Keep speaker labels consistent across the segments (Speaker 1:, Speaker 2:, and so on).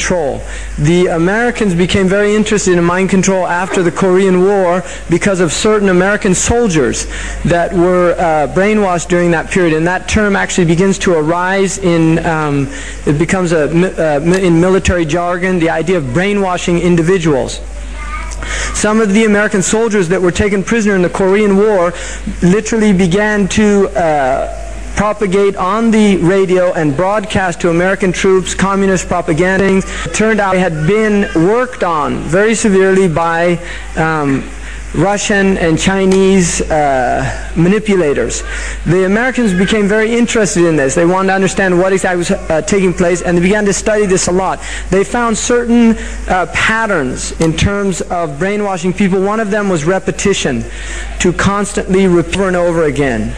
Speaker 1: control. The Americans became very interested in mind control after the Korean War because of certain American soldiers that were brainwashed during that period. And that term actually begins to arise in, it becomes in military jargon, the idea of brainwashing individuals. Some of the American soldiers that were taken prisoner in the Korean War literally began to propagate on the radio and broadcast to American troops communist propaganda. It turned out they had been worked on very severely by Russian and Chinese manipulators. The Americans became very interested in this. They wanted to understand what exactly was taking place, and they began to study this a lot. They found certain patterns in terms of brainwashing people. One of them was repetition, to constantly repeat over and over again.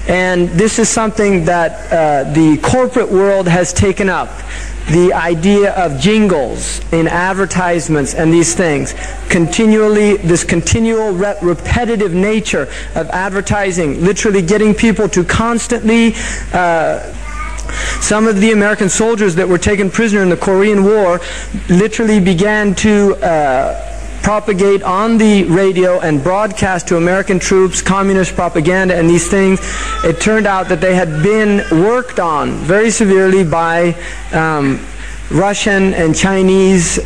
Speaker 1: And this is something that the corporate world has taken up. The idea of jingles in advertisements and these things, this continual repetitive nature of advertising, literally getting people to constantly some of the American soldiers that were taken prisoner in the Korean War literally began to propagate on the radio and broadcast to American troops communist propaganda and these things. It turned out that they had been worked on very severely by Russian and Chinese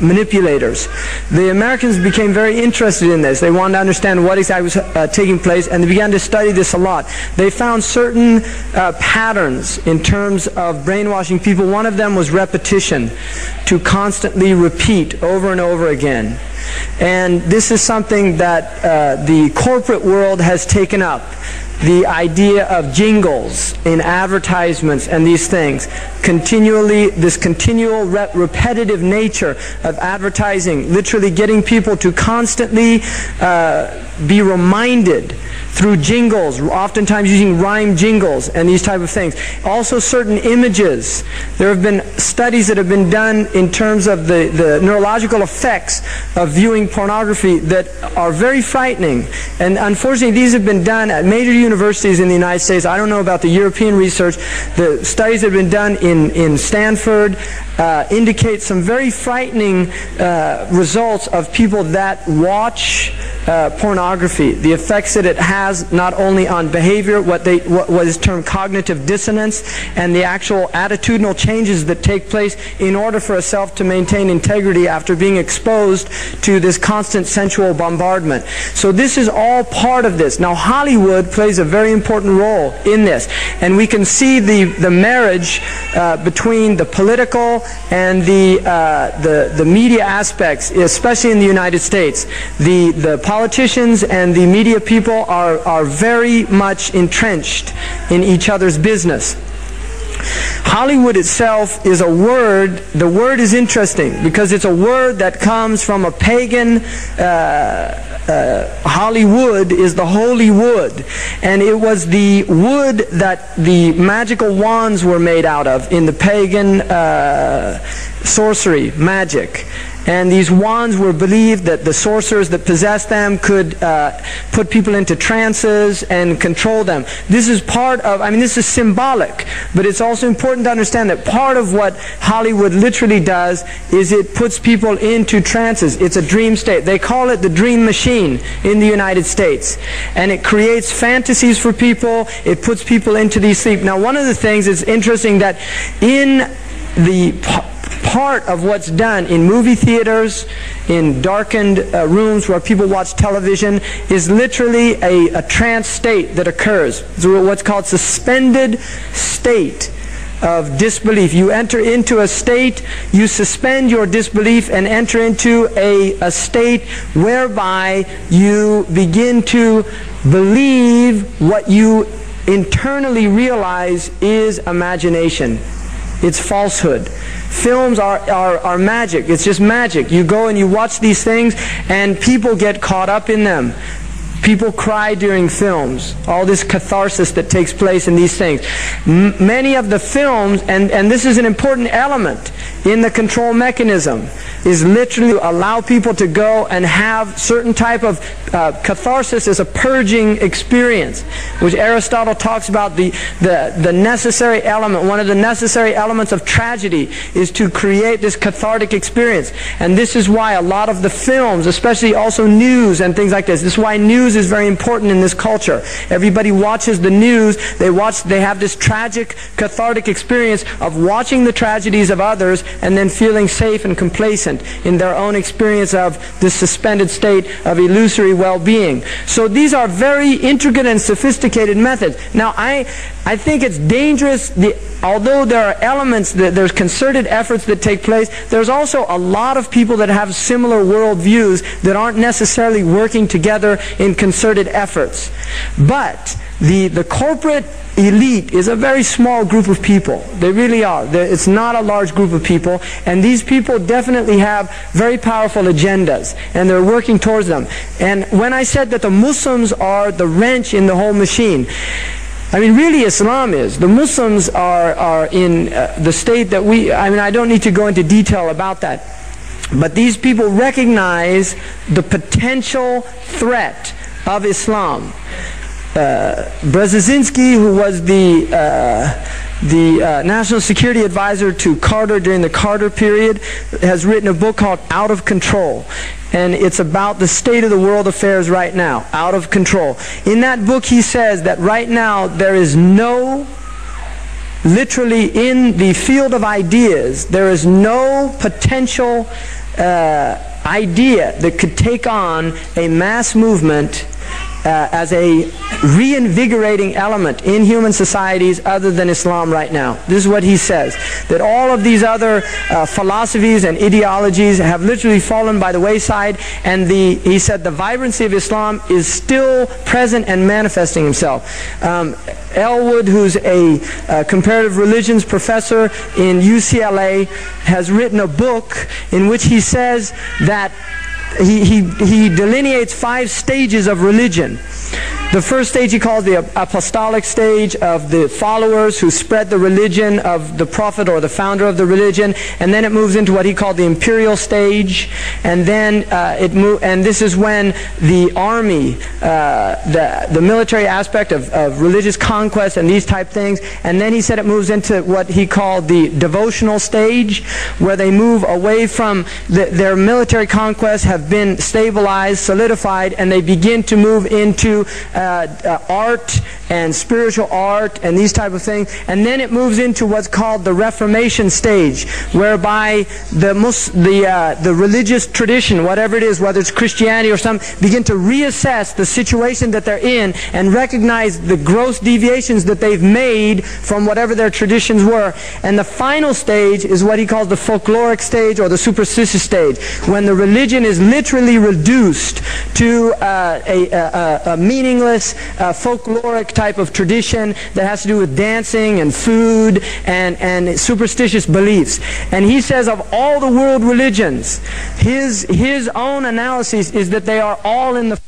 Speaker 1: manipulators. The Americans became very interested in this. They wanted to understand what exactly was taking place, and they began to study this a lot. They found certain patterns in terms of brainwashing people. One of them was repetition, to constantly repeat over and over again. And this is something that the corporate world has taken up. The idea of jingles in advertisements and these things, this continual repetitive nature of advertising, literally getting people to constantly be reminded through jingles, oftentimes using rhyme jingles and these type of things. Also certain images. There have been studies that have been done in terms of the neurological effects of viewing pornography that are very frightening. And unfortunately these have been done at major universities in the United States. I don't know about the European research. The studies that have been done in Stanford indicate some very frightening results of people that watch pornography. The effects that it has not only on behavior, what is termed cognitive dissonance, and the actual attitudinal changes that take place in order for a self to maintain integrity after being exposed to this constant sensual bombardment. So this is all part of this. Now Hollywood plays a very important role in this, and we can see the marriage between the political and the media aspects, especially in the United States. The politicians and the media people are very much entrenched in each other's business. Hollywood itself is a word. The word is interesting because it's a word that comes from a pagan. Hollywood is the holy wood, and it was the wood that the magical wands were made out of in the pagan sorcery, magic. And these wands were believed that the sorcerers that possessed them could put people into trances and control them. This is part of, this is symbolic, but it's also important to understand that part of what Hollywood literally does is it puts people into trances. It's a dream state. They call it the dream machine in the United States. And it creates fantasies for people. It puts people into these sleep. Now, one of the things that's interesting that in the part of what's done in movie theaters, in darkened rooms where people watch television, is literally a trance state that occurs. It's what's called suspended state of disbelief. You enter into a state, you suspend your disbelief and enter into a state whereby you begin to believe what you internally realize is imagination. It's falsehood. Films are magic. It's just magic. You go and you watch these things and people get caught up in them. People cry during films. All this catharsis that takes place in these things. Many of the films, and this is an important element in the control mechanism is literally to allow people to go and have certain type of catharsis as a purging experience, which Aristotle talks about the necessary element. One of the necessary elements of tragedy is to create this cathartic experience. And this is why a lot of the films, especially also news and things like this is why news is very important in this culture. Everybody watches the news, they have this tragic, cathartic experience of watching the tragedies of others and then feeling safe and complacent in their own experience of this suspended state of illusory well-being. So these are very intricate and sophisticated methods. Now I think it's dangerous, although there are elements, there's concerted efforts that take place, there's also a lot of people that have similar worldviews that aren't necessarily working together in concerted efforts. But the corporate elite is a very small group of people. They really are. It's not a large group of people, and these people definitely have very powerful agendas, and they're working towards them. And when I said that the Muslims are the wrench in the whole machine, I mean, really Islam is. The Muslims are in the state that I don't need to go into detail about that. But these people recognize the potential threat of Islam. Brzezinski, who was the National Security Advisor to Carter during the Carter period, has written a book called Out of Control. And it's about the state of the world affairs right now, out of control. In that book he says that right now there is literally in the field of ideas, there is no potential idea that could take on a mass movement as a reinvigorating element in human societies other than Islam right now. This is what he says, that all of these other philosophies and ideologies have literally fallen by the wayside, and he said the vibrancy of Islam is still present and manifesting himself. Elwood, who's a comparative religions professor in UCLA, has written a book in which he says that he delineates 5 stages of religion. The first stage he calls the apostolic stage, of the followers who spread the religion of the prophet or the founder of the religion, and then it moves into what he called the imperial stage, and then and this is when the army, the military aspect of religious conquest and these type things, and then he said it moves into what he called the devotional stage, where they move away from their military conquests, have been stabilized, solidified, and they begin to move into art and spiritual art and these type of things. And then it moves into what's called the Reformation stage, whereby the religious tradition, whatever it is, whether it's Christianity or something, begin to reassess the situation that they're in and recognize the gross deviations that they've made from whatever their traditions were. And the final stage is what he calls the folkloric stage or the superstitious stage, when the religion is literally reduced to a meaningless folkloric type of tradition that has to do with dancing and food and superstitious beliefs. And he says of all the world religions, his own analysis is that they are all in the